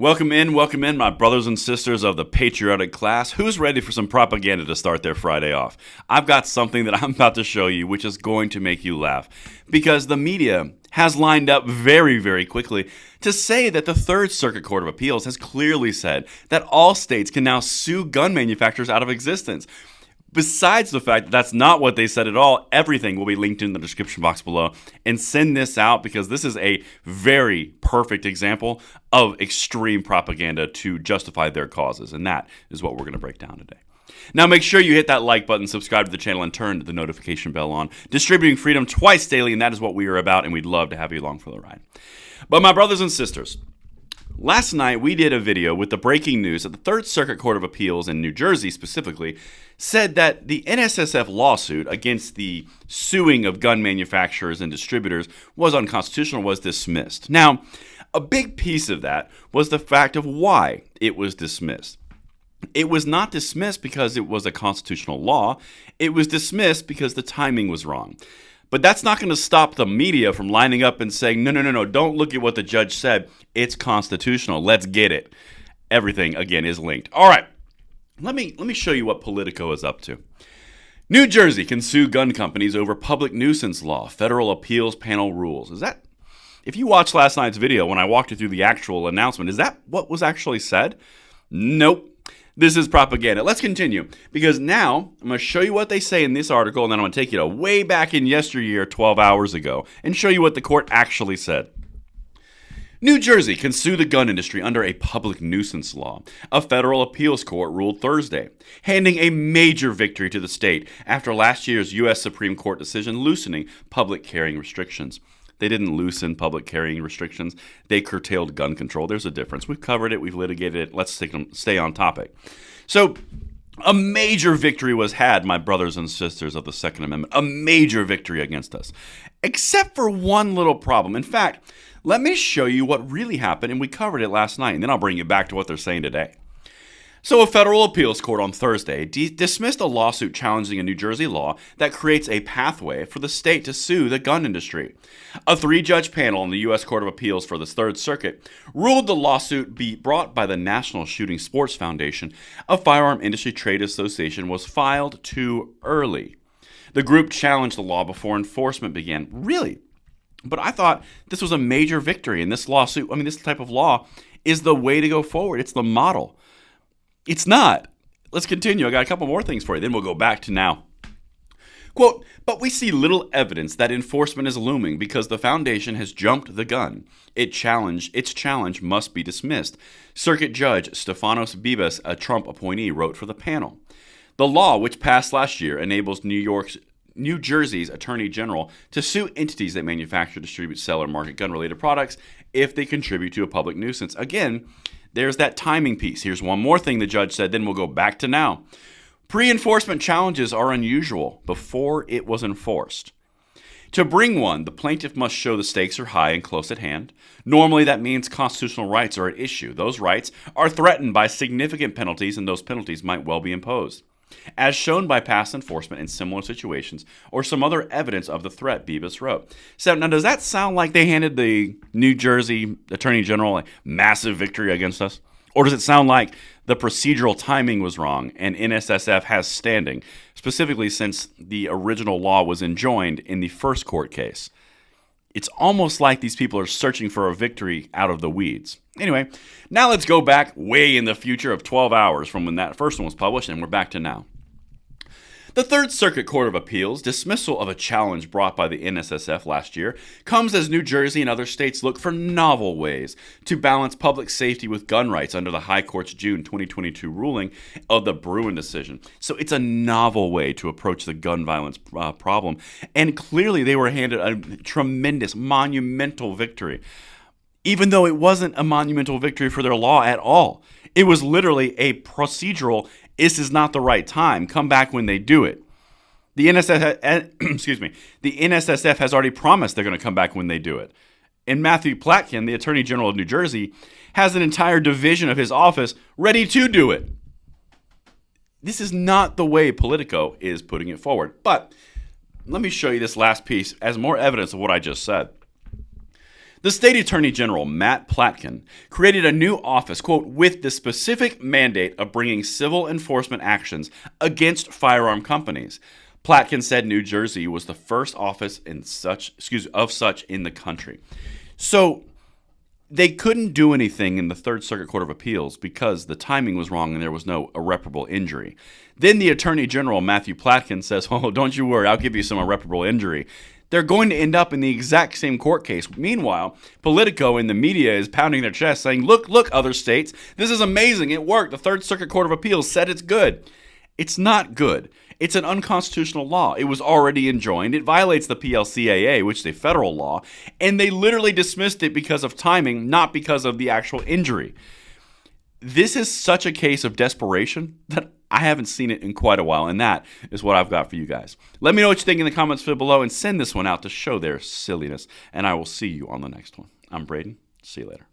Welcome in, my brothers and sisters of the patriotic class. Who's ready for some propaganda to start their Friday off? I've got something that I'm about to show you which is going to make you laugh. Because the media has lined up very, very quickly to say that the Third Circuit Court of Appeals has clearly said that all states can now sue gun manufacturers out of existence. Besides the fact that that's not what they said at all, everything will be linked in the description box below. And send this out because this is a very perfect example of extreme propaganda to justify their causes. And that is what we're going to break down today. Now make sure you hit that like button, subscribe to the channel, and turn the notification bell on. Distributing freedom twice daily, and that is what we are about, and we'd love to have you along for the ride. But my brothers and sisters, last night we did a video with the breaking news that the Third Circuit Court of Appeals in New Jersey specifically said that the NSSF lawsuit against the suing of gun manufacturers and distributors was unconstitutional, was dismissed. Now, a big piece of that was the fact of why it was dismissed. It was not dismissed because it was a constitutional law. It was dismissed because the timing was wrong. But that's not going to stop the media from lining up and saying, no, don't look at what the judge said. It's constitutional. Let's get it. Everything, again, is linked. All right, let me show you what Politico is up to. New Jersey can sue gun companies over public nuisance law. Federal appeals panel rules. Is that, if you watched last night's video when I walked you through the actual announcement, is that what was actually said? Nope. This is propaganda. Let's continue, because now I'm going to show you what they say in this article, and then I'm going to take you to way back in yesteryear, 12 hours ago, and show you what the court actually said. New Jersey can sue the gun industry under a public nuisance law. A federal appeals court ruled Thursday, handing a major victory to the state after last year's U.S. Supreme Court decision loosening public carrying restrictions. They didn't loosen public carrying restrictions. They curtailed gun control. There's a difference. We've covered it. We've litigated it. Let's stay on topic. So a major victory was had, my brothers and sisters of the Second Amendment. A major victory against us. Except for one little problem. In fact, let me show you what really happened, and we covered it last night, and then I'll bring you back to what they're saying today. So a federal appeals court on Thursday dismissed a lawsuit challenging a New Jersey law that creates a pathway for the state to sue the gun industry. A 3-judge panel in the U.S. Court of Appeals for the Third Circuit ruled the lawsuit be brought by the National Shooting Sports Foundation, a firearm industry trade association, was filed too early. The group challenged the law before enforcement began. Really? But I thought this was a major victory, and this lawsuit, this type of law is the way to go forward. It's the model. It's not. Let's continue. I got a couple more things for you. Then we'll go back to now. Quote, but we see little evidence that enforcement is looming because the foundation has jumped the gun. Its challenge must be dismissed. Circuit Judge Stefanos Bibas, a Trump appointee, wrote for the panel. The law, which passed last year, enables New Jersey's Attorney General to sue entities that manufacture, distribute, sell, or market gun-related products if they contribute to a public nuisance. Again, there's that timing piece. Here's one more thing the judge said, then we'll go back to now. Pre-enforcement challenges are unusual before it was enforced. To bring one, the plaintiff must show the stakes are high and close at hand. Normally, that means constitutional rights are at issue. Those rights are threatened by significant penalties, and those penalties might well be imposed, as shown by past enforcement in similar situations or some other evidence of the threat, Bibas wrote. So now, does that sound like they handed the New Jersey Attorney General a massive victory against us? Or does it sound like the procedural timing was wrong and NSSF has standing, specifically since the original law was enjoined in the first court case? It's almost like these people are searching for a victory out of the weeds. Anyway, now let's go back way in the future of 12 hours from when that first one was published, and we're back to now. The Third Circuit Court of Appeals' dismissal of a challenge brought by the NSSF last year comes as New Jersey and other states look for novel ways to balance public safety with gun rights under the High Court's June 2022 ruling of the Bruen decision. So it's a novel way to approach the gun violence problem, and clearly they were handed a tremendous, monumental victory, even though it wasn't a monumental victory for their law at all. It was literally a procedural, this is not the right time, come back when they do it. The NSSF has already promised they're going to come back when they do it. And Matthew Platkin, the Attorney General of New Jersey, has an entire division of his office ready to do it. This is not the way Politico is putting it forward. But let me show you this last piece as more evidence of what I just said. The state attorney general, Matt Platkin, created a new office, quote, with the specific mandate of bringing civil enforcement actions against firearm companies. Platkin said New Jersey was the first office of such in the country. So they couldn't do anything in the Third Circuit Court of Appeals because the timing was wrong and there was no irreparable injury. Then the Attorney General, Matthew Platkin, says, oh, don't you worry, I'll give you some irreparable injury. They're going to end up in the exact same court case. Meanwhile, Politico and the media is pounding their chest saying, look, other states, this is amazing. It worked. The Third Circuit Court of Appeals said it's good. It's not good. It's an unconstitutional law. It was already enjoined. It violates the PLCAA, which is a federal law, and they literally dismissed it because of timing, not because of the actual injury. This is such a case of desperation that I haven't seen it in quite a while, and that is what I've got for you guys. Let me know what you think in the comments below, and send this one out to show their silliness, and I will see you on the next one. I'm Braden. See you later.